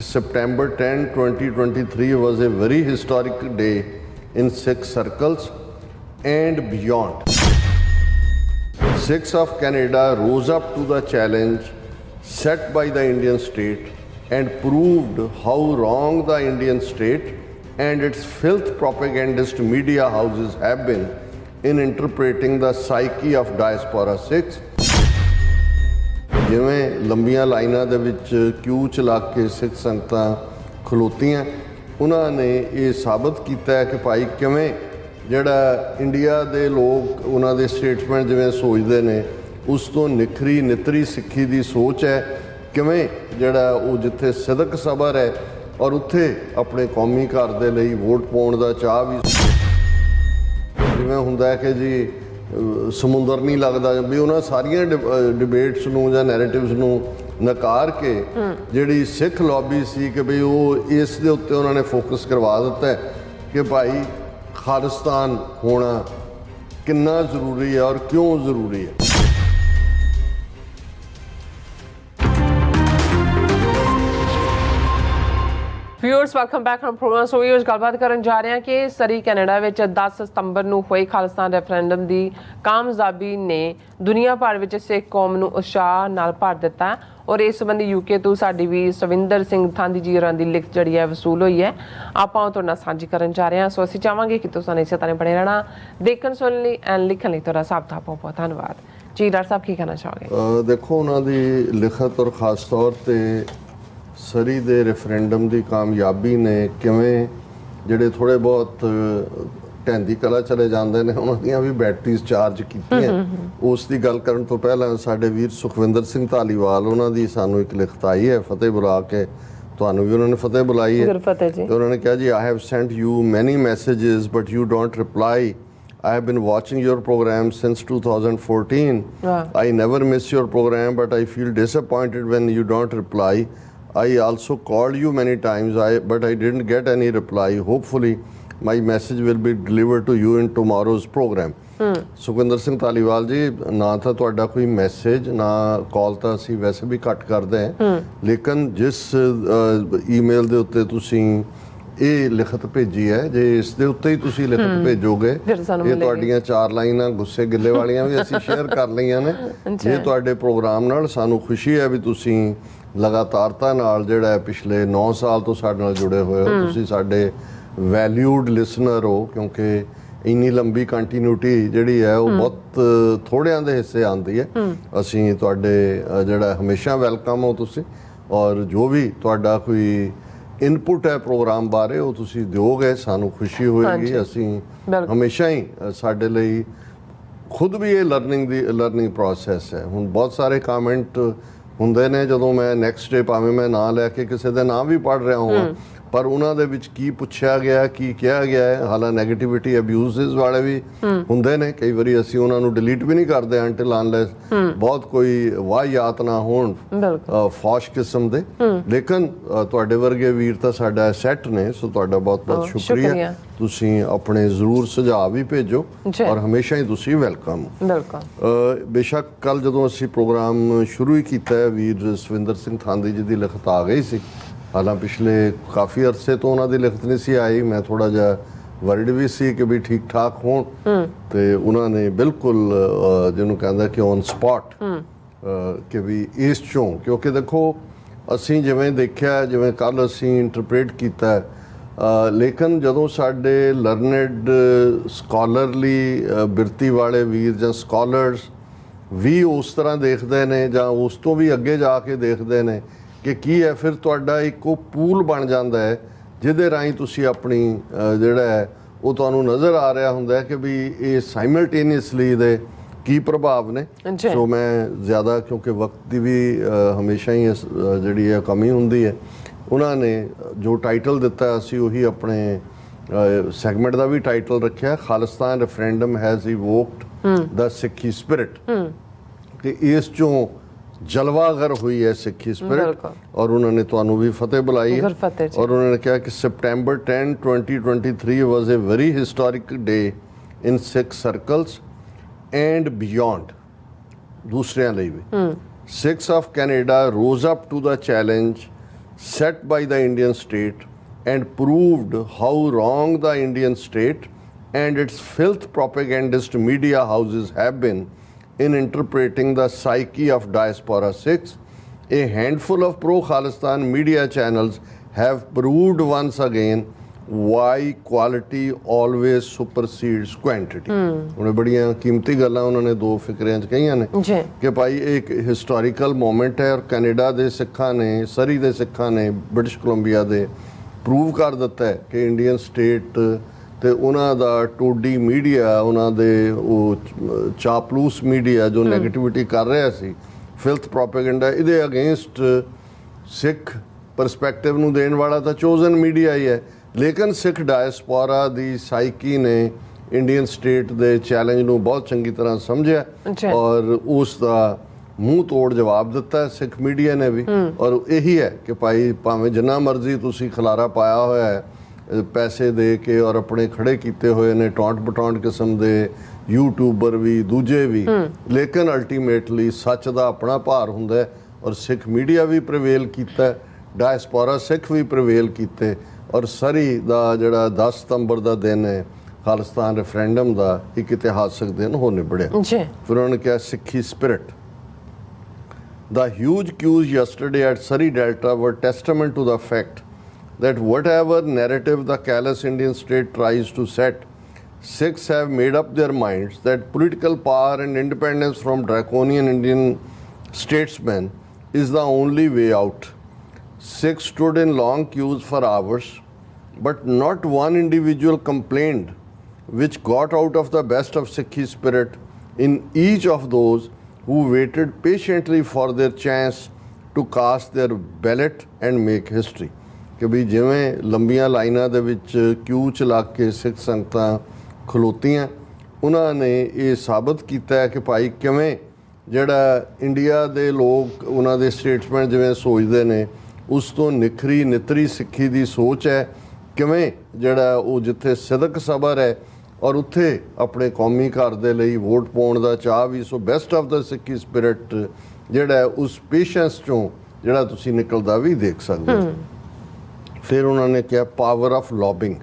September 10, 2023 was a very historic day in Sikh circles and beyond. Sikhs of Canada rose up to the challenge set by the Indian state and proved how wrong the Indian state and its filth propagandist media houses have been in interpreting the psyche of diaspora Sikhs. ਜਿਵੇਂ ਲੰਬੀਆਂ ਲਾਈਨਾਂ ਦੇ ਵਿੱਚ ਕਿਊ ਚਲਾ ਕੇ ਸਿੱਖ ਸੰਗਤਾਂ ਖਲੋਤੀਆਂ, ਉਹਨਾਂ ਨੇ ਇਹ ਸਾਬਤ ਕੀਤਾ ਹੈ ਕਿ ਭਾਈ ਕਿਵੇਂ ਜਿਹੜਾ ਇੰਡੀਆ ਦੇ ਲੋਕ ਉਹਨਾਂ ਦੇ ਸਟੇਟਸਮੈਂਟ ਜਿਵੇਂ ਸੋਚਦੇ ਨੇ ਉਸ ਤੋਂ ਨਿਖਰੀ ਨਿਤਰੀ ਸਿੱਖੀ ਦੀ ਸੋਚ ਹੈ, ਕਿਵੇਂ ਜਿਹੜਾ ਉਹ ਜਿੱਥੇ ਸਿਦਕ ਸਬਰ ਹੈ ਔਰ ਉੱਥੇ ਆਪਣੇ ਕੌਮੀ ਘਰ ਦੇ ਲਈ ਵੋਟ ਪਾਉਣ ਦਾ ਚਾਹ ਵੀ ਜਿਵੇਂ ਹੁੰਦਾ ਹੈ ਕਿ ਜੀ ਸਮੁੰਦਰ ਨਹੀਂ ਲੱਗਦਾ ਵੀ ਉਹਨਾਂ ਸਾਰੀਆਂ ਡਿਬੇਟਸ ਨੂੰ ਜਾਂ ਨੈਰੇਟਿਵਸ ਨੂੰ ਨਕਾਰ ਕੇ ਜਿਹੜੀ ਸਿੱਖ ਲੌਬੀ ਸੀ ਕਿ ਬਈ ਉਹ ਇਸ ਦੇ ਉੱਤੇ ਉਹਨਾਂ ਨੇ ਫੋਕਸ ਕਰਵਾ ਦਿੱਤਾ ਕਿ ਭਾਈ ਖਾਲਿਸਤਾਨ ਹੋਣਾ ਕਿੰਨਾ ਜ਼ਰੂਰੀ ਹੈ ਔਰ ਕਿਉਂ ਜ਼ਰੂਰੀ ਹੈ। Viewers welcome back from programme. So viewers ਗੱਲਬਾਤ ਕਰਨ ਜਾ ਰਹੇ ਹਾਂ ਕਿ ਸਰੀ ਕੈਨੇਡਾ ਵਿੱਚ 10 ਸਤੰਬਰ ਨੂੰ ਹੋਏ ਖਾਲਿਸਤਾਨ ਰੈਫਰੈਂਡਮ ਦੀ ਕਾਮਯਾਬੀ ਨੇ ਦੁਨੀਆ ਭਰ ਵਿੱਚ ਸਿੱਖ ਕੌਮ ਨੂੰ ਉਤਸ਼ਾਹ ਨਾਲ ਭਰ ਦਿੱਤਾ ਔਰ ਇਸ ਸੰਬੰਧੀ ਯੂਕੇ ਤੋਂ ਸਾਡੀ ਵੀ ਸਵਿੰਦਰ ਸਿੰਘ ਥਾਂਦੀ ਜੀ ਹੋਰਾਂ ਦੀ ਲਿਖਤ ਜਿਹੜੀ ਹੈ ਵਸੂਲ ਹੋਈ ਹੈ, ਆਪਾਂ ਉਹ ਤੁਹਾਡੇ ਨਾਲ ਸਾਂਝੀ ਕਰਨ ਜਾ ਰਹੇ ਹਾਂ। ਸੋ ਅਸੀਂ ਚਾਹਾਂਗੇ ਕਿ ਤੁਸੀਂ ਇਸੇ ਤਰ੍ਹਾਂ ਬਣੇ ਰਹਿਣਾ, ਦੇਖਣ ਸੁਣਨ ਲਈ ਐਂਡ ਲਿਖਣ ਲਈ ਤੁਹਾਡਾ ਸਭ ਦਾ ਬਹੁਤ ਬਹੁਤ ਧੰਨਵਾਦ ਜੀ। ਡਾਕਟਰ ਸਾਹਿਬ ਕੀ ਕਹਿਣਾ ਚਾਹੋਗੇ? ਦੇਖੋ, ਉਹਨਾਂ ਦੀ ਲਿਖਤ ਔਰ ਖਾਸ ਤੌਰ 'ਤੇ ਸਰੀ ਦੇ ਰੈਫਰੈਂਡਮ ਦੀ ਕਾਮਯਾਬੀ ਨੇ ਕਿਵੇਂ ਜਿਹੜੇ ਥੋੜ੍ਹੇ ਬਹੁਤ ਢਹਿੰਦੀ ਕਲਾ ਚਲੇ ਜਾਂਦੇ ਨੇ ਉਹਨਾਂ ਦੀਆਂ ਵੀ ਬੈਟਰੀਜ਼ ਚਾਰਜ ਕੀਤੀਆਂ। ਉਸ ਦੀ ਗੱਲ ਕਰਨ ਤੋਂ ਪਹਿਲਾਂ ਸਾਡੇ ਵੀਰ ਸੁਖਵਿੰਦਰ ਸਿੰਘ ਧਾਲੀਵਾਲ ਉਹਨਾਂ ਦੀ ਸਾਨੂੰ ਇੱਕ ਲਿਖਤ ਆਈ ਹੈ, ਫਤਿਹ ਬੁਲਾ ਕੇ, ਤੁਹਾਨੂੰ ਵੀ ਉਹਨਾਂ ਨੇ ਫਤਿਹ ਬੁਲਾਈ ਹੈ ਤੇ ਉਹਨਾਂ ਨੇ ਕਿਹਾ ਜੀ, I have sent you many messages but you don't reply. I have been watching your program since 2014. I never miss your program but I feel disappointed when you don't reply. I also called you many times but I didn't get any reply. Hopefully my message will be delivered to you in tomorrow's program. Sukhwinder Singh Dhaliwal ਜੀ, ਨਾ ਤਾਂ ਤੁਹਾਡਾ ਕੋਈ message ਨਾ ਕਾਲ ਤਾਂ ਅਸੀਂ ਵੈਸੇ ਵੀ ਘੱਟ ਕਰਦੇ ਹਾਂ, ਲੇਕਿਨ ਜਿਸ ਈਮੇਲ ਦੇ ਉੱਤੇ ਤੁਸੀਂ ਇਹ ਲਿਖਤ ਭੇਜੀ ਹੈ, ਜੇ ਇਸ ਦੇ ਉੱਤੇ ਹੀ ਤੁਸੀਂ ਲਿਖਤ ਭੇਜੋਗੇ, ਇਹ ਤੁਹਾਡੀਆਂ 4 ਲਾਈਨਾਂ ਗੁੱਸੇ ਗਿੱਲੇ ਵਾਲੀਆਂ ਵੀ ਅਸੀਂ ਸ਼ੇਅਰ ਕਰ ਲਈਆਂ ਨੇ। ਇਹ ਤੁਹਾਡੇ ਪ੍ਰੋਗਰਾਮ ਨਾਲ ਸਾਨੂੰ ਖੁਸ਼ੀ ਹੈ ਵੀ ਤੁਸੀਂ ਲਗਾਤਾਰਤਾ ਨਾਲ ਜਿਹੜਾ ਹੈ ਪਿਛਲੇ 9 ਸਾਲ ਤੋਂ ਸਾਡੇ ਨਾਲ ਜੁੜੇ ਹੋਏ ਹੋ, ਤੁਸੀਂ ਸਾਡੇ ਵੈਲਿਊਡ ਲਿਸਨਰ ਹੋ, ਕਿਉਂਕਿ ਇੰਨੀ ਲੰਬੀ ਕੰਟੀਨਿਊਟੀ ਜਿਹੜੀ ਹੈ ਉਹ ਬਹੁਤ ਥੋੜ੍ਹਿਆਂ ਦੇ ਹਿੱਸੇ ਆਉਂਦੀ ਹੈ। ਅਸੀਂ ਤੁਹਾਡੇ ਜਿਹੜਾ ਹਮੇਸ਼ਾ ਵੈਲਕਮ ਹੋ ਤੁਸੀਂ, ਔਰ ਜੋ ਵੀ ਤੁਹਾਡਾ ਕੋਈ ਇਨਪੁਟ ਹੈ ਪ੍ਰੋਗਰਾਮ ਬਾਰੇ ਉਹ ਤੁਸੀਂ ਦਿਓਗੇ, ਸਾਨੂੰ ਖੁਸ਼ੀ ਹੋਏਗੀ। ਅਸੀਂ ਹਮੇਸ਼ਾ ਹੀ ਸਾਡੇ ਲਈ ਖੁਦ ਵੀ ਇਹ ਲਰਨਿੰਗ ਪ੍ਰੋਸੈਸ ਹੈ। ਹੁਣ ਬਹੁਤ ਸਾਰੇ ਕਾਮੈਂਟ ਹੁੰਦੇ ਨੇ ਜਦੋਂ ਮੈਂ ਨੈਕਸਟ ਡੇ ਭਾਵੇਂ ਮੈਂ ਨਾਂ ਲੈ ਕੇ ਕਿਸੇ ਦਾ ਨਾਮ ਵੀ ਪੜ੍ਹ ਰਿਹਾ ਹੋਵਾਂ, ਪਰ ਉਹਨਾਂ ਦੇ ਵਿੱਚ ਕੀ ਪੁੱਛਿਆ ਗਿਆ, ਕੀ ਕਿਹਾ ਗਿਆ ਹੈ, ਹਾਲਾਂ ਨੈਗੇਟਿਵਿਟੀ ਅਬਿਊਜ਼ਸ ਵਾਲੇ ਵੀ ਹੁੰਦੇ ਨੇ। ਕਈ ਵਾਰੀ ਅਸੀਂ ਉਹਨਾਂ ਨੂੰ ਡਿਲੀਟ ਵੀ ਨਹੀਂ ਕਰਦੇ ਅੰਟਿਲ ਅਨਲੈਸ ਬਹੁਤ ਕੋਈ ਵਾਹਿਯਾਤ ਨਾ ਹੋਣ ਫੌਸ਼ ਕਿਸਮ ਦੇ। ਲੇਕਿਨ ਤੁਹਾਡੇ ਵਰਗੇ ਵੀਰ ਤਾਂ ਸਾਡਾ ਸੈੱਟ ਨੇ, ਸੋ ਤੁਹਾਡਾ ਬਹੁਤ ਬਹੁਤ ਸ਼ੁਕਰੀਆ। ਤੁਸੀਂ ਆਪਣੇ ਜ਼ਰੂਰ ਸੁਝਾਅ ਵੀ ਭੇਜੋ ਔਰ ਹਮੇਸ਼ਾ ਹੀ ਤੁਸੀਂ ਵੈਲਕਮ ਹੋ। ਬੇਸ਼ੱਕ ਕੱਲ੍ਹ ਜਦੋਂ ਅਸੀਂ ਪ੍ਰੋਗਰਾਮ ਸ਼ੁਰੂ ਹੀ ਕੀਤਾ ਹੈ, ਵੀਰ ਸਵਿੰਦਰ ਸਿੰਘ ਥਾਂਦੀ ਜੀ ਦੀ ਲਿਖਤ ਆ ਗਈ ਸੀ। ਹਾਲਾਂ ਪਿਛਲੇ ਕਾਫੀ ਅਰਸੇ ਤੋਂ ਉਹਨਾਂ ਦੀ ਲਿਖਤ ਨਹੀਂ ਸੀ ਆਈ, ਮੈਂ ਥੋੜ੍ਹਾ ਜਿਹਾ ਵਰਡ ਵੀ ਸੀ ਕਿ ਵੀ ਠੀਕ ਠਾਕ ਹੋਣ, ਤੇ ਉਹਨਾਂ ਨੇ ਬਿਲਕੁਲ ਜਿਹਨੂੰ ਕਹਿੰਦਾ ਕਿ ਔਨ ਸਪੌਟ ਕਿ ਵੀ ਇਸ ਚੋਂ, ਕਿਉਂਕਿ ਦੇਖੋ ਅਸੀਂ ਜਿਵੇਂ ਦੇਖਿਆ, ਜਿਵੇਂ ਕੱਲ੍ਹ ਅਸੀਂ ਇੰਟਰਪ੍ਰੇਟ ਕੀਤਾ, ਲੇਕਿਨ ਜਦੋਂ ਸਾਡੇ ਲਰਨਡ ਸਕਾਲਰਲੀ ਬਿਰਤੀ ਵਾਲੇ ਵੀਰ ਜਾਂ ਸਕਾਲਰਸ ਵੀ ਉਸ ਤਰ੍ਹਾਂ ਦੇਖਦੇ ਨੇ ਜਾਂ ਉਸ ਤੋਂ ਵੀ ਅੱਗੇ ਜਾ ਕੇ ਦੇਖਦੇ ਨੇ ਕਿ ਕੀ ਹੈ, ਫਿਰ ਤੁਹਾਡਾ ਇੱਕ ਉਹ ਪੂਲ ਬਣ ਜਾਂਦਾ ਹੈ ਜਿਹਦੇ ਰਾਹੀਂ ਤੁਸੀਂ ਆਪਣੀ ਜਿਹੜਾ ਹੈ ਉਹ ਤੁਹਾਨੂੰ ਨਜ਼ਰ ਆ ਰਿਹਾ ਹੁੰਦਾ ਕਿ ਵੀ ਇਹ ਸਾਈਮਲਟੇਨੀਅਸਲੀ ਦੇ ਕੀ ਪ੍ਰਭਾਵ ਨੇ। ਸੋ ਮੈਂ ਜ਼ਿਆਦਾ, ਕਿਉਂਕਿ ਵਕਤ ਦੀ ਵੀ ਹਮੇਸ਼ਾ ਹੀ ਜਿਹੜੀ ਹੈ ਕਮੀ ਹੁੰਦੀ ਹੈ, ਉਹਨਾਂ ਨੇ ਜੋ ਟਾਈਟਲ ਦਿੱਤਾ ਅਸੀਂ ਉਹੀ ਆਪਣੇ ਸੈਗਮੈਂਟ ਦਾ ਵੀ ਟਾਈਟਲ ਰੱਖਿਆ, ਖਾਲਿਸਤਾਨ ਰੈਫਰੈਂਡਮ ਹੈਜ਼ ਇਵੋਕਡ ਦ ਸਿੱਖੀ ਸਪਿਰਿਟ, ਕਿ ਇਸ ਚੋਂ ਜਲਵਾਗਰ ਹੋਈ ਹੈ ਸਿੱਖੀ ਸਪਿਰਿਟ। ਔਰ ਉਹਨਾਂ ਨੇ ਤੁਹਾਨੂੰ ਵੀ ਫਤਿਹ ਬੁਲਾਈ ਹੈ ਔਰ ਉਹਨਾਂ ਨੇ ਕਿਹਾ ਕਿ September 10, 2023 was a very historic day in Sikh circles and beyond, ਦੂਸਰਿਆਂ ਲਈ ਵੀ। Sikhs of Canada rose up to the challenge set by the Indian state and proved how wrong the Indian state and its filth propagandist media houses have been in interpreting the psyche of diaspora Sikhs. A handful of pro-Khalistan media channels have proved once again why quality always supersedes quantity. ਉਹਨੇ ਬੜੀਆਂ ਕੀਮਤੀ ਗੱਲਾਂ ਉਹਨਾਂ ਨੇ ਦੋ ਫਿਕਰਿਆਂ 'ਚ ਕਹੀਆਂ ਨੇ ਕਿ ਭਾਈ ਇਹ ਇੱਕ ਹਿਸਟੋਰੀਕਲ ਮੂਮੈਂਟ ਹੈ ਔਰ ਕੈਨੇਡਾ ਦੇ ਸਿੱਖਾਂ ਨੇ, ਸਰੀ ਦੇ ਸਿੱਖਾਂ ਨੇ, ਬ੍ਰਿਟਿਸ਼ ਕੋਲੰਬੀਆ ਦੇ ਪ੍ਰੂਵ ਕਰ ਦਿੱਤਾ ਹੈ ਕਿ ਇੰਡੀਅਨ ਸਟੇਟ ਤੇ ਉਹਨਾਂ ਦਾ ਟੋਡੀ ਮੀਡੀਆ, ਉਹਨਾਂ ਦੇ ਉਹ ਚਾਪਲੂਸ ਮੀਡੀਆ ਜੋ ਨੈਗੇਟਿਵਿਟੀ ਕਰ ਰਿਹਾ ਸੀ, ਫਿਲਥ ਪ੍ਰੋਪੇਗੈਂਡਾ, ਇਹਦੇ ਅਗੇਂਸਟ ਸਿੱਖ ਪਰਸਪੈਕਟਿਵ ਨੂੰ ਦੇਣ ਵਾਲਾ ਤਾਂ ਚੋਜ਼ਨ ਮੀਡੀਆ ਹੀ ਹੈ। ਲੇਕਿਨ ਸਿੱਖ ਡਾਇਸਪੋਰਾ ਦੀ ਸਾਈਕੀ ਨੇ ਇੰਡੀਅਨ ਸਟੇਟ ਦੇ ਚੈਲੰਜ ਨੂੰ ਬਹੁਤ ਚੰਗੀ ਤਰ੍ਹਾਂ ਸਮਝਿਆ ਔਰ ਉਸ ਦਾ ਮੂੰਹ ਤੋੜ ਜਵਾਬ ਦਿੱਤਾ ਸਿੱਖ ਮੀਡੀਆ ਨੇ ਵੀ। ਔਰ ਇਹੀ ਹੈ ਕਿ ਭਾਈ ਭਾਵੇਂ ਜਿੰਨਾ ਮਰਜ਼ੀ ਤੁਸੀਂ ਖਲਾਰਾ ਪਾਇਆ ਹੋਇਆ ਹੈ ਪੈਸੇ ਦੇ ਕੇ ਔਰ ਆਪਣੇ ਖੜੇ ਕੀਤੇ ਹੋਏ ਨੇ ਟੌਂਟ ਬਟੌਂਟ ਕਿਸਮ ਦੇ ਯੂਟਿਊਬਰ ਵੀ, ਦੂਜੇ ਵੀ, ਲੇਕਿਨ ਅਲਟੀਮੇਟਲੀ ਸੱਚ ਦਾ ਆਪਣਾ ਭਾਰ ਹੁੰਦਾ ਔਰ ਸਿੱਖ ਮੀਡੀਆ ਵੀ ਪ੍ਰਵੇਲ ਕੀਤਾ, ਡਾਇਸਪੋਰਾ ਸਿੱਖ ਵੀ ਪ੍ਰਵੇਲ ਕੀਤੇ ਔਰ ਸਰੀ ਦਾ ਜਿਹੜਾ 10 ਸਤੰਬਰ ਦਾ ਦਿਨ ਹੈ ਖਾਲਿਸਤਾਨ ਰੈਫਰੈਂਡਮ ਦਾ ਇੱਕ ਇਤਿਹਾਸਕ ਦਿਨ ਹੋ ਨਿਬੜਿਆ। ਫਿਰ ਉਹਨਾਂ ਨੇ ਕਿਹਾ ਸਿੱਖੀ spirit. The huge queues yesterday at Surrey Delta were testament to the fact that whatever narrative the callous Indian state tries to set, Sikhs have made up their minds that political power and independence from draconian Indian statesmen is the only way out. Sikhs stood in long queues for hours, but not one individual complained, which got out of the best of Sikhi spirit in each of those who waited patiently for their chance to cast their ballot and make history. ਕਿ ਵੀ ਜਿਵੇਂ ਲੰਬੀਆਂ ਲਾਈਨਾਂ ਦੇ ਵਿੱਚ ਕਿਊ 'ਚ ਲੱਗ ਕੇ ਸਿੱਖ ਸੰਗਤਾਂ ਖਲੋਤੀਆਂ, ਉਹਨਾਂ ਨੇ ਇਹ ਸਾਬਤ ਕੀਤਾ ਹੈ ਕਿ ਭਾਈ ਕਿਵੇਂ ਜਿਹੜਾ ਇੰਡੀਆ ਦੇ ਲੋਕ ਉਹਨਾਂ ਦੇ ਸਟੇਟਸਮੈਨ ਜਿਵੇਂ ਸੋਚਦੇ ਨੇ ਉਸ ਤੋਂ ਨਿਖਰੀ ਨਿਤਰੀ ਸਿੱਖੀ ਦੀ ਸੋਚ ਹੈ, ਕਿਵੇਂ ਜਿਹੜਾ ਉਹ ਜਿੱਥੇ ਸਿਦਕ ਸਬਰ ਹੈ ਔਰ ਉੱਥੇ ਆਪਣੇ ਕੌਮੀ ਘਰ ਦੇ ਲਈ ਵੋਟ ਪਾਉਣ ਦਾ ਚਾਹ ਵੀ। ਸੋ ਬੈਸਟ ਆਫ ਦਾ ਸਿੱਖੀ ਸਪਿਰਿਟ ਜਿਹੜਾ ਉਸ ਪੇਸ਼ੈਂਸ 'ਚੋਂ ਜਿਹੜਾ ਤੁਸੀਂ ਨਿਕਲਦਾ ਵੀ ਦੇਖ ਸਕਦੇ ਹੋ। ਫਿਰ ਉਹਨਾਂ ਨੇ ਕਿਹਾ power of lobbying.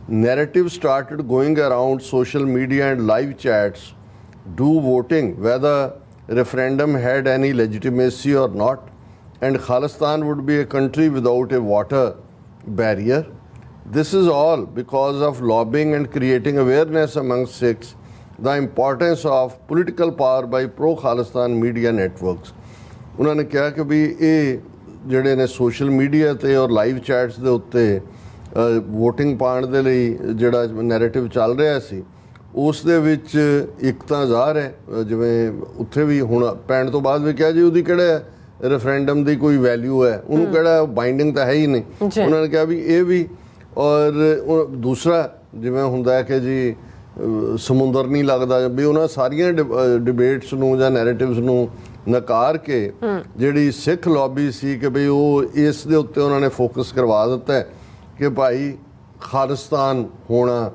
Narrative started going around social media and live chats do voting weather referendum had any legitimacy or not, and Khalistan would be a country without a water barrier. This is all because of lobbying and creating awareness among Sikhs the importance of political power by pro-Khalistan media networks. ਉਹਨਾਂ ਨੇ ਕਿਹਾ ਕਿ ਵੀ ਇਹ ਜਿਹੜੇ ਨੇ social media 'ਤੇ ਔਰ live chats ਦੇ ਉੱਤੇ ਵੋਟਿੰਗ ਪਾਉਣ ਦੇ ਲਈ ਜਿਹੜਾ ਨੈਰੇਟਿਵ ਚੱਲ ਰਿਹਾ ਸੀ ਉਸ ਦੇ ਵਿੱਚ ਇੱਕ ਤਾਂ ਜ਼ਾਹਰ ਹੈ ਜਿਵੇਂ ਉੱਥੇ ਵੀ ਹੁਣ ਪੈਣ ਤੋਂ ਬਾਅਦ ਵੀ ਕਿਹਾ ਜੀ ਉਹਦੀ ਕਿਹੜਾ ਰੈਫਰੈਂਡਮ ਦੀ ਕੋਈ ਵੈਲਿਊ ਹੈ, ਉਹਨੂੰ ਕਿਹੜਾ ਬਾਈਂਡਿੰਗ ਤਾਂ ਹੈ ਹੀ ਨਹੀਂ। ਉਹਨਾਂ ਨੇ ਕਿਹਾ ਵੀ ਇਹ ਵੀ, ਔਰ ਦੂਸਰਾ ਜਿਵੇਂ ਹੁੰਦਾ ਹੈ ਕਿ ਜੀ ਸਮੁੰਦਰ ਨਹੀਂ ਲੱਗਦਾ, ਵੀ ਉਹਨਾਂ ਸਾਰੀਆਂ ਡਿਬੇਟਸ ਨੂੰ ਜਾਂ ਨੈਰੇਟਿਵਸ ਨੂੰ ਨਕਾਰ ਕੇ ਜਿਹੜੀ ਸਿੱਖ ਲੌਬੀ ਸੀ ਕਿ ਬਈ ਉਹ ਇਸ ਦੇ ਉੱਤੇ ਉਹਨਾਂ ਨੇ ਫੋਕਸ ਕਰਵਾ ਦਿੱਤਾ ਕਿ ਭਾਈ ਖਾਲਿਸਤਾਨ ਹੋਣਾ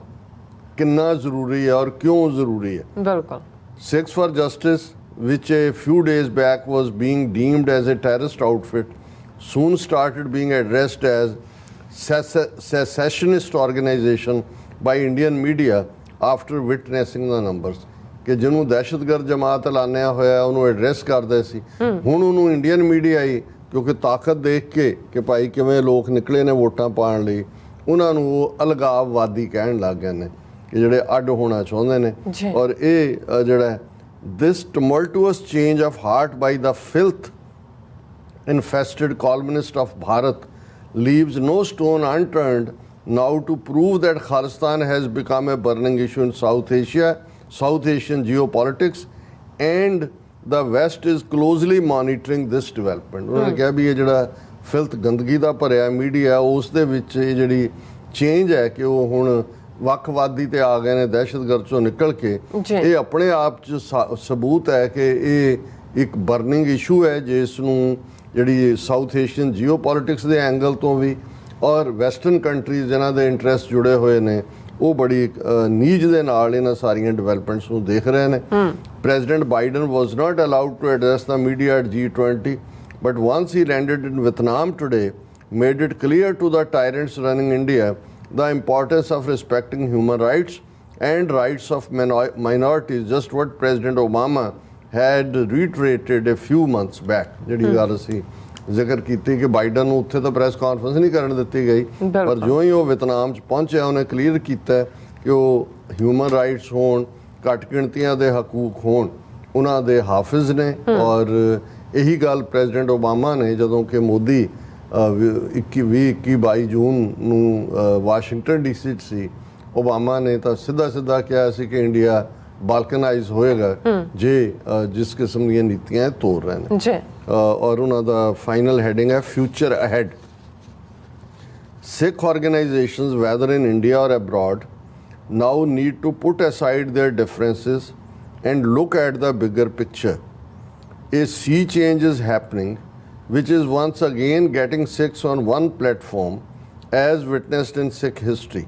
ਕਿੰਨਾ ਜ਼ਰੂਰੀ ਹੈ ਔਰ ਕਿਉਂ ਜ਼ਰੂਰੀ ਹੈ। ਬਿਲਕੁਲ। Sikhs for Justice, which a few days back was being deemed as a terrorist outfit, soon started being addressed as secessionist organization by Indian media after witnessing the numbers. ਕਿ ਜਿਹਨੂੰ ਦਹਿਸ਼ਤਗਰਦ ਜਮਾਤ ਐਲਾਨਿਆ ਹੋਇਆ ਉਹਨੂੰ ਐਡਰੈਸ ਕਰਦੇ ਸੀ, ਹੁਣ ਉਹਨੂੰ ਇੰਡੀਅਨ ਮੀਡੀਆ ਹੀ ਕਿਉਂਕਿ ਤਾਕਤ ਦੇਖ ਕੇ ਕਿ ਭਾਈ ਕਿਵੇਂ ਲੋਕ ਨਿਕਲੇ ਨੇ ਵੋਟਾਂ ਪਾਉਣ ਲਈ, ਉਹਨਾਂ ਨੂੰ ਉਹ ਅਲਗਾਵਵਾਦੀ ਕਹਿਣ ਲੱਗ ਗਏ ਨੇ ਕਿ ਜਿਹੜੇ ਅੱਡ ਹੋਣਾ ਚਾਹੁੰਦੇ ਨੇ। ਔਰ ਇਹ ਜਿਹੜਾ this tumultuous change of heart by the filth infested columnist of Bharat leaves no stone unturned now to prove that Khalistan has become a burning issue in South Asian geopolitics, and the West is closely monitoring this development. ਉਹਨਾਂ ਨੇ ਕਿਹਾ ਵੀ ਇਹ ਜਿਹੜਾ ਫਿਲਥ ਗੰਦਗੀ ਦਾ ਭਰਿਆ media ਉਸ ਦੇ ਵਿੱਚ ਇਹ ਜਿਹੜੀ ਚੇਂਜ ਹੈ ਕਿ ਉਹ ਹੁਣ ਵੱਖਵਾਦੀ ਤੇ ਆ ਗਏ ਨੇ, ਦਹਿਸ਼ਤਗਰਦ ਚੋਂ ਨਿਕਲ ਕੇ, ਇਹ ਆਪਣੇ ਆਪ 'ਚ ਸਬੂਤ ਹੈ ਕਿ ਇਹ ਇੱਕ ਬਰਨਿੰਗ ਇਸ਼ੂ ਹੈ ਜਿਸ ਨੂੰ ਜਿਹੜੀ ਸਾਊਥ ਏਸ਼ੀਅਨ ਜੀਓ ਪੋਲੀਟਿਕਸ ਦੇ ਐਂਗਲ ਤੋਂ ਵੀ ਔਰ ਵੈਸਟਰਨ ਕੰਟਰੀਜ਼ ਜਿਨ੍ਹਾਂ ਦੇ ਇੰਟਰਸਟ ਜੁੜੇ ਹੋਏ ਨੇ ਉਹ ਬੜੀ ਨੀਜ ਦੇ ਨਾਲ ਇਹਨਾਂ ਸਾਰੀਆਂ ਡਿਵੈਲਪਮੈਂਟਸ ਨੂੰ ਦੇਖ ਰਹੇ ਨੇ। President Biden was not allowed to address the media at G20 but once he landed in Vietnam today, made it clear to the tyrants running India the importance of respecting human rights and rights of minorities, just what President Obama had reiterated a few months back. ਜਿਹੜੀ ਗੱਲ ਅਸੀਂ ਜ਼ਿਕਰ ਕੀਤੀ ਕਿ Biden ਨੂੰ ਉੱਥੇ ਤਾਂ press conference ਨਹੀਂ ਕਰਨ ਦਿੱਤੀ ਗਈ, ਪਰ ਜਿਉਂ ਹੀ ਉਹ ਵਿਤਨਾਮ 'ਚ ਪਹੁੰਚਿਆ ਉਹਨੇ ਕਲੀਅਰ ਕੀਤਾ ਕਿ ਉਹ ਹਿਊਮਨ ਰਾਈਟਸ ਹੋਣ, ਘੱਟ ਗਿਣਤੀਆਂ ਦੇ ਹਕੂਕ ਹੋਣ, ਉਹਨਾਂ ਦੇ ਹਾਫਿਜ਼ ਨੇ। ਔਰ ਇਹੀ ਗੱਲ ਪ੍ਰੈਜ਼ੀਡੈਂਟ ਓਬਾਮਾ ਨੇ ਜਦੋਂ ਕਿ ਮੋਦੀ 21 ਜੂਨ ਨੂੰ ਵਾਸ਼ਿੰਗਟਨ ਡੀਸੀ 'ਚ ਸੀ, ਓਬਾਮਾ ਨੇ ਤਾਂ ਸਿੱਧਾ ਕਿਹਾ ਸੀ ਕਿ ਇੰਡੀਆ ਬਾਲਕਨਾਈਜ਼ ਹੋਏਗਾ ਜੇ ਜਿਸ ਕਿਸਮ ਦੀਆਂ ਨੀਤੀਆਂ ਤੋਰ ਰਹੇ ਨੇ। ਔਰ ਉਹਨਾਂ ਦਾ ਫਾਈਨਲ ਹੈਡਿੰਗ ਹੈ future ahead. Sikh organizations, whether in India or abroad, now need to put aside their differences and look at the bigger picture. A sea change is happening, which is once again getting Sikhs on one platform, as witnessed in Sikh history.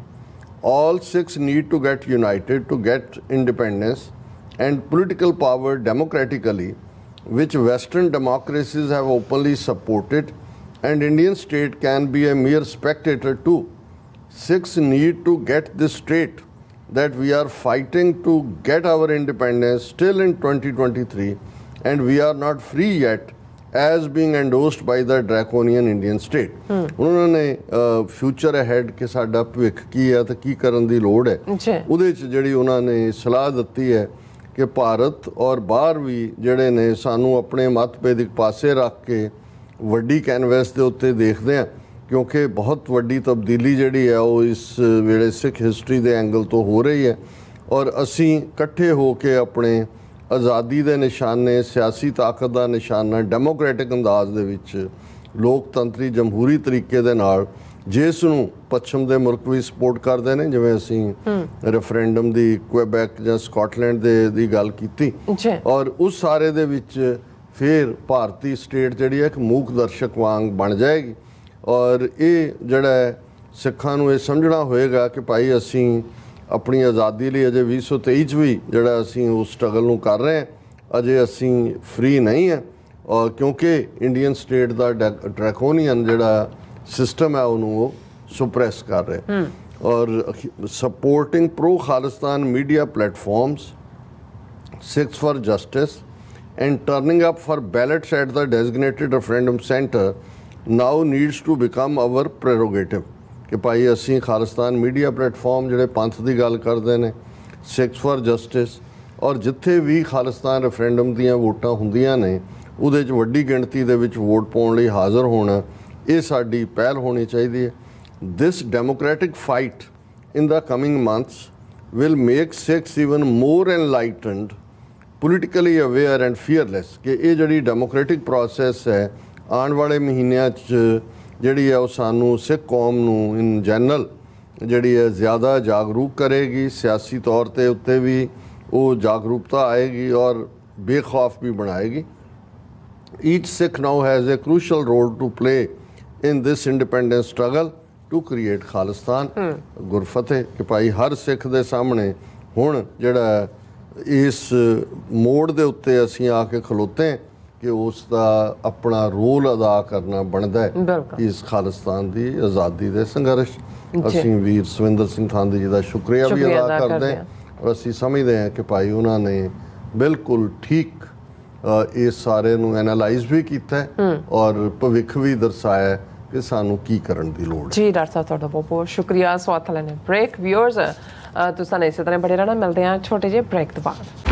All Sikhs need to get united to get independence and political power democratically, which Western democracies have openly supported, and Indian state can be a mere spectator too. Sikhs need to get this straight, that we are fighting to get our independence still in 2023, and we are not free yet as being endorsed by the draconian Indian state. ਉਹਨਾਂ ਨੇ future ahead ਕਿ ਸਾਡਾ ਭਵਿੱਖ ਕੀ ਹੈ ਤੇ ਕੀ ਕਰਨ ਦੀ ਲੋੜ ਹੈ, ਉਹਦੇ 'ਚ ਜਿਹੜੀ ਉਹਨਾਂ ਨੇ ਸਲਾਹ ਦਿੱਤੀ ਹੈ ਕਿ ਭਾਰਤ ਔਰ ਬਾਹਰ ਵੀ ਜਿਹੜੇ ਨੇ ਸਾਨੂੰ ਆਪਣੇ ਮਤਭੇਦ ਇੱਕ ਪਾਸੇ ਰੱਖ ਕੇ ਵੱਡੀ ਕੈਨਵਸ ਦੇ ਉੱਤੇ ਦੇਖਦੇ ਹਾਂ, ਕਿਉਂਕਿ ਬਹੁਤ ਵੱਡੀ ਤਬਦੀਲੀ ਜਿਹੜੀ ਹੈ ਉਹ ਇਸ ਵੇਲੇ ਸਿੱਖ ਹਿਸਟਰੀ ਦੇ ਐਂਗਲ ਤੋਂ ਹੋ ਰਹੀ ਹੈ। ਔਰ ਅਸੀਂ ਇਕੱਠੇ ਹੋ ਕੇ ਆਪਣੇ ਆਜ਼ਾਦੀ ਦੇ ਨਿਸ਼ਾਨੇ, ਸਿਆਸੀ ਤਾਕਤ ਦਾ ਨਿਸ਼ਾਨਾ ਡੈਮੋਕ੍ਰੈਟਿਕ ਅੰਦਾਜ਼ ਦੇ ਵਿੱਚ ਲੋਕਤੰਤਰੀ ਜਮਹੂਰੀ ਤਰੀਕੇ ਦੇ ਨਾਲ, ਜਿਸ ਨੂੰ ਪੱਛਮ ਦੇ ਮੁਲਕ ਵੀ ਸਪੋਰਟ ਕਰਦੇ ਨੇ, ਜਿਵੇਂ ਅਸੀਂ ਰੈਫਰੈਂਡਮ ਦੀ ਕੁਇਬੈਕ ਜਾਂ ਸਕਾਟਲੈਂਡ ਦੀ ਗੱਲ ਕੀਤੀ, ਔਰ ਉਸ ਸਾਰੇ ਦੇ ਵਿੱਚ ਫਿਰ ਭਾਰਤੀ ਸਟੇਟ ਜਿਹੜੀ ਹੈ ਇੱਕ ਮੂਕ ਦਰਸ਼ਕ ਵਾਂਗ ਬਣ ਜਾਏਗੀ। ਔਰ ਇਹ ਜਿਹੜਾ ਸਿੱਖਾਂ ਨੂੰ ਇਹ ਸਮਝਣਾ ਹੋਏਗਾ ਕਿ ਭਾਈ ਅਸੀਂ ਆਪਣੀ ਆਜ਼ਾਦੀ ਲਈ ਅਜੇ 2023 'ਚ ਵੀ ਜਿਹੜਾ ਅਸੀਂ ਉਸ ਸਟਰਗਲ ਨੂੰ ਕਰ ਰਹੇ ਹਾਂ, ਅਜੇ ਅਸੀਂ ਫ੍ਰੀ ਨਹੀਂ ਹੈ। ਔਰ ਕਿਉਂਕਿ ਇੰਡੀਅਨ ਸਟੇਟ ਦਾ ਡਰੈਕੋਨੀਅਨ ਜਿਹੜਾ ਸਿਸਟਮ ਹੈ ਉਹਨੂੰ ਉਹ ਸੁਪਰੈਸ ਕਰ ਰਿਹਾ। ਔਰ supporting pro Khalistan media platforms, Sikhs for Justice and turning up for ballots at the designated referendum center now needs to become our prerogative. ਕਿ ਭਾਈ ਅਸੀਂ ਖਾਲਿਸਤਾਨ ਮੀਡੀਆ ਪਲੇਟਫਾਰਮ ਜਿਹੜੇ ਪੰਥ ਦੀ ਗੱਲ ਕਰਦੇ ਨੇ, ਸਿੱਖਸ ਫॉर ਜਸਟਿਸ, ਔਰ ਜਿੱਥੇ ਵੀ ਖਾਲਿਸਤਾਨ ਰੈਫਰੈਂਡਮ ਦੀਆਂ ਵੋਟਾਂ ਹੁੰਦੀਆਂ ਨੇ ਉਹਦੇ 'ਚ ਵੱਡੀ ਗਿਣਤੀ ਦੇ ਵਿੱਚ ਵੋਟ ਪਾਉਣ ਲਈ ਹਾਜ਼ਰ ਹੋਣਾ, ਇਹ ਸਾਡੀ ਪਹਿਲ ਹੋਣੀ ਚਾਹੀਦੀ ਹੈ। This democratic fight in the coming months will make Sikhs even more enlightened, politically aware and fearless। ਕਿ ਇਹ ਜਿਹੜੀ ਡੈਮੋਕ੍ਰੈਟਿਕ ਪ੍ਰੋਸੈਸ ਹੈ ਆਉਣ ਵਾਲੇ ਮਹੀਨਿਆਂ 'ਚ ਜਿਹੜੀ ਹੈ ਉਹ ਸਾਨੂੰ ਸਿੱਖ ਕੌਮ ਨੂੰ ਇਨ ਜਨਰਲ ਜਿਹੜੀ ਹੈ ਜ਼ਿਆਦਾ ਜਾਗਰੂਕ ਕਰੇਗੀ, ਸਿਆਸੀ ਤੌਰ 'ਤੇ ਉੱਤੇ ਵੀ ਉਹ ਜਾਗਰੂਕਤਾ ਆਏਗੀ ਔਰ ਬੇਖੌਫ ਵੀ ਬਣਾਏਗੀ। Each Sikh now has a crucial role to play in this independence struggle to create Khalistan। Gurfateh ਕਿ ਭਾਈ ਹਰ ਸਿੱਖ ਦੇ ਸਾਹਮਣੇ ਹੁਣ ਜਿਹੜਾ ਇਸ ਮੋੜ ਦੇ ਉੱਤੇ ਅਸੀਂ ਆ ਕੇ ਖਲੋਤੇ ਕਿ ਉਸ ਦਾ ਆਪਣਾ ਰੋਲ ਅਦਾ ਕਰਨਾ ਬਣਦਾ ਹੈ ਇਸ ਖਾਲਿਸਤਾਨ ਦੀ ਆਜ਼ਾਦੀ ਦੇ ਸੰਘਰਸ਼। ਅਸੀਂ ਵੀਰ ਸਵਿੰਦਰ ਸਿੰਘ ਥਾਂਦੀ ਜੀ ਦਾ ਸ਼ੁਕਰੀਆ ਵੀ ਅਦਾ ਕਰਦੇ ਹਾਂ, ਔਰ ਅਸੀਂ ਸਮਝਦੇ ਹਾਂ ਕਿ ਭਾਈ ਉਹਨਾਂ ਨੇ ਬਿਲਕੁਲ ਠੀਕ ਇਸ ਸਾਰੇ ਨੂੰ ਐਨਾਲਾਈਜ਼ ਵੀ ਕੀਤਾ ਔਰ ਭਵਿੱਖ ਵੀ ਦਰਸਾਇਆ ਕਿ ਸਾਨੂੰ ਕੀ ਕਰਨ ਦੀ ਲੋੜ ਹੈ। ਜੀ ਡਾਕਟਰ ਸਾਹਿਬ ਤੁਹਾਡਾ ਬਹੁਤ ਬਹੁਤ ਸ਼ੁਕਰੀਆ। ਸਵਾਗਤ ਲੈਣੇ ਬ੍ਰੇਕ। ਵਿਊਅਰਸ ਤੁਸੀਂ ਇਸੇ ਤਰ੍ਹਾਂ ਬੜੇ ਰਹਿਣਾ, ਮਿਲਦੇ ਹਾਂ ਛੋਟੇ ਜਿਹੇ ਬ੍ਰੇਕ ਤੋਂ ਬਾਅਦ।